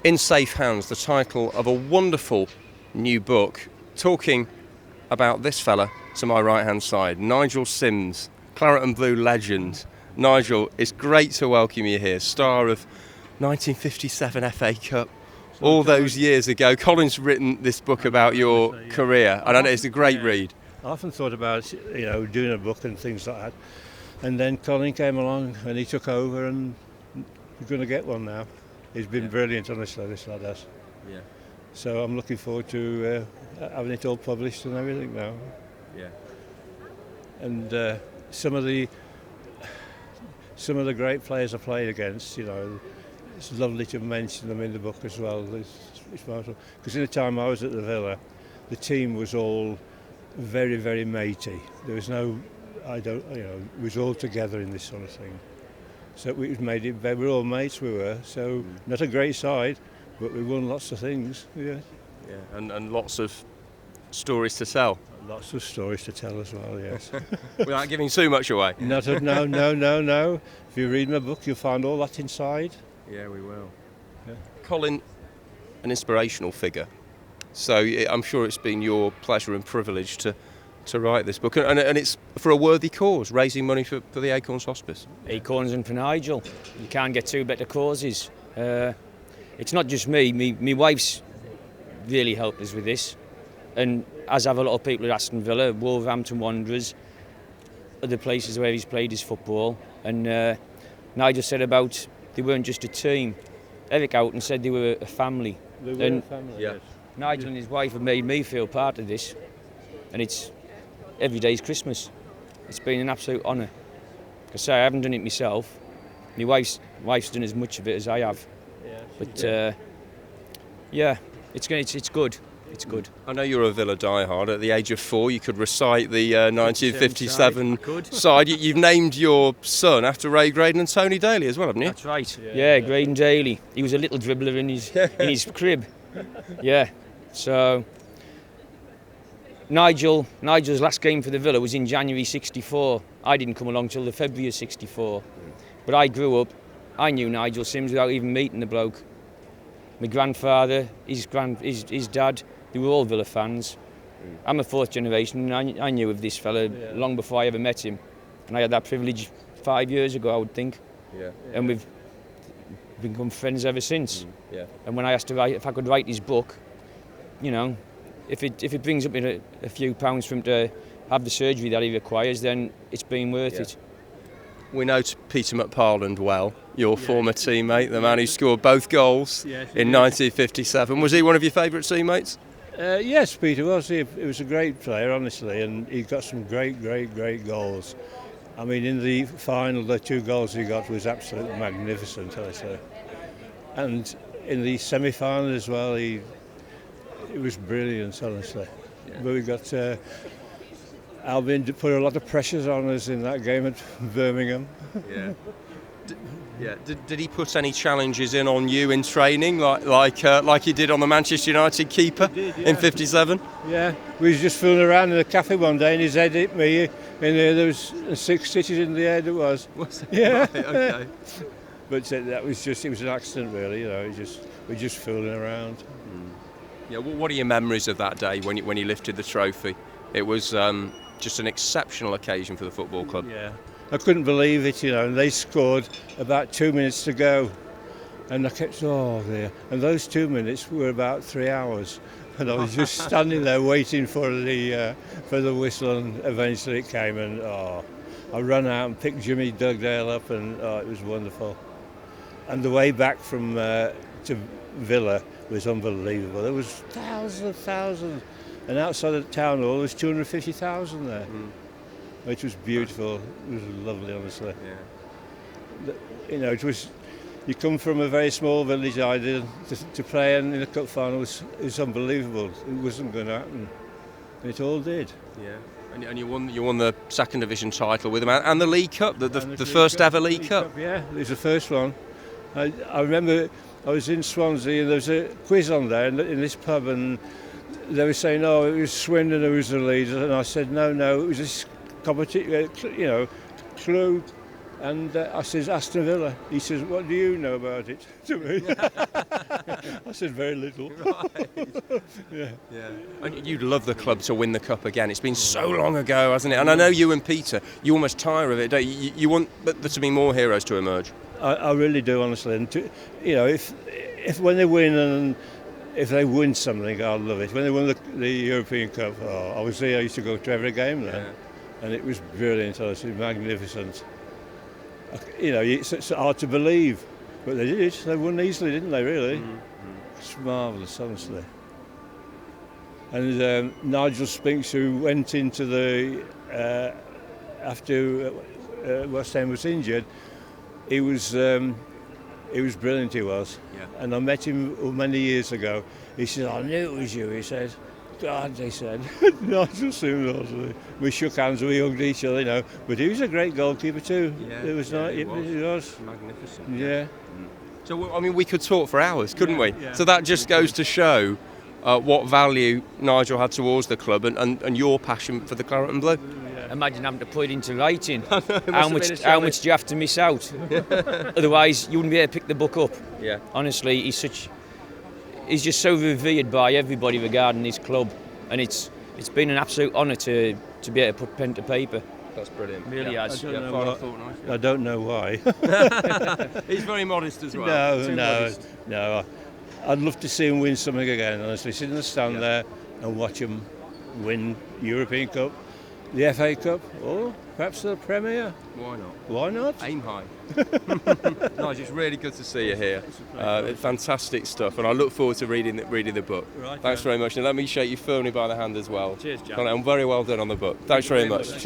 In Safe Hands, the title of a wonderful new book talking about this fella to my right-hand side, Nigel Sims, Claret and Blue legend. Nigel, it's great to welcome you here, star of 1957 FA Cup, all those years ago. Colin's written this book about your career, and I know it's a great read. I often thought about, doing a book and things like that. And then Colin came along and he took over, and we're going to get one now. He's been brilliant, honestly, this lad has. Yeah. So I'm looking forward to having it all published and everything now. Yeah. And some of the great players I played against, it's lovely to mention them in the book as well. It's wonderful. Because in the time I was at the Villa, the team was all very, very matey. There was no, it was all together in this sort of thing. So we made it, we were all mates, we were. So not a great side, but we won lots of things. Yeah. Yeah, and lots of stories to tell. Lots of stories to tell as well, yes. Without giving too much away. No. If you read my book, you'll find all that inside. Yeah, we will. Yeah. Colin, an inspirational figure. So I'm sure it's been your pleasure and privilege to write this book. And it's for a worthy cause, raising money for the Acorns Hospice. Acorns and for Nigel. You can't get two better causes. It's not just me. My wife's really helped us with this. And as have a lot of people at Aston Villa, Wolverhampton Wanderers, other places where he's played his football. And Nigel said about they weren't just a team. Eric Houghton said they were a family. They were a family, yeah. yes. Nigel and his wife have made me feel part of this. And it's every day's Christmas. It's been an absolute honour. Because I haven't done it myself. My wife's done as much of it as I have. Yeah, but it's good. It's good. I know you're a Villa diehard. At the age of 4, you could recite the 1957 side. You've named your son after Ray Graydon and Tony Daly as well, haven't you? That's right. Yeah, Graydon Daly. He was a little dribbler in his crib. Yeah. So Nigel's last game for the Villa was in January '64. I didn't come along till the February of '64. But I grew up. I knew Nigel Sims without even meeting the bloke. My grandfather, his dad, they were all Villa fans. I'm a fourth generation, and I knew of this fella long before I ever met him. And I had that privilege 5 years ago, I would think. Yeah. And we've become friends ever since. Yeah. And when I asked if I could write his book, if it brings up a few pounds for him to have the surgery that he requires, then it's been worth it. We know Peter McParland well, your former teammate, the man who scored both goals in 1957. Was he one of your favourite teammates? Yes, Peter was. He was a great player, honestly, and he got some great goals. I mean, in the final, the 2 goals he got was absolutely magnificent, I say. And in the semi-final as well, it was brilliant, honestly. Yeah. But we got Albion put a lot of pressures on us in that game at Birmingham. Yeah. Did he put any challenges in on you in training, like he did on the Manchester United keeper in '57? Yeah, we was just fooling around in a cafe one day, and his head hit me, and there was 6 stitches in the head. It was. Yeah. Right, okay. But it was an accident, really. We're just fooling around. Yeah. What are your memories of that day when you lifted the trophy? It was just an exceptional occasion for the football club. Yeah. I couldn't believe it, and they scored about 2 minutes to go, and I kept, oh dear, and those 2 minutes were about 3 hours, and I was just standing there waiting for the whistle, and eventually it came, and I ran out and picked Jimmy Dugdale up, and it was wonderful. And the way back from to Villa was unbelievable. There was thousands, and outside the town hall there was 250,000 there. Which was beautiful. It was lovely, honestly. Yeah. It was. You come from a very small village, I did, to play in a cup final was unbelievable. It wasn't going to happen, and it all did. Yeah. And you won the second division title with them, and the League Cup, the first ever League Cup. Yeah, it was the first one. I remember I was in Swansea, and there was a quiz on there in this pub, and they were saying, "Oh, it was Swindon who was the leader," and I said, "No, it was this competition, Clue." And I says, Aston Villa. He says, "What do you know about it?" To me. I said very little. Yeah. And you'd love the club to win the cup again. It's been so long ago, hasn't it? And I know you and Peter, you almost tire of it, don't you? You want there to be more heroes to emerge. I really do, honestly. And if when they win and if they win something, I'll love it. When they won the European Cup, I was there. I used to go to every game there, and it was brilliant. Honestly, magnificent. It's hard to believe, but they did. They won easily, didn't they? Really, it's marvellous, honestly. And Nigel Sims, who went into the after West Ham was injured, he was brilliant. He was, and I met him many years ago. He said, "I knew it was you." He said, "God," they said, Nigel Sims. We shook hands, we hugged each other, But he was a great goalkeeper too. He was magnificent. Yeah. So we could talk for hours, couldn't we? Yeah. So that just goes to show what value Nigel had towards the club and your passion for the claret and blue. Imagine having to put it into writing. How much do you have to miss out? Otherwise, you wouldn't be able to pick the book up. Yeah. Honestly, he's just so revered by everybody regarding his club, and it's been an absolute honour to be able to put pen to paper. That's brilliant. Really has. I don't know why. He's very modest as well. No. I'd love to see him win something again, honestly. Sit in the stand there and watch him win European Cup, the FA Cup, or perhaps the Premier. Why not? Why not? Aim high. Nigel, it's really good to see you here. Fantastic stuff, and I look forward to reading the book. Right, Thanks very much, and let me shake you firmly by the hand as well. Cheers, Jack. And very well done on the book. Thanks very much. Cheers.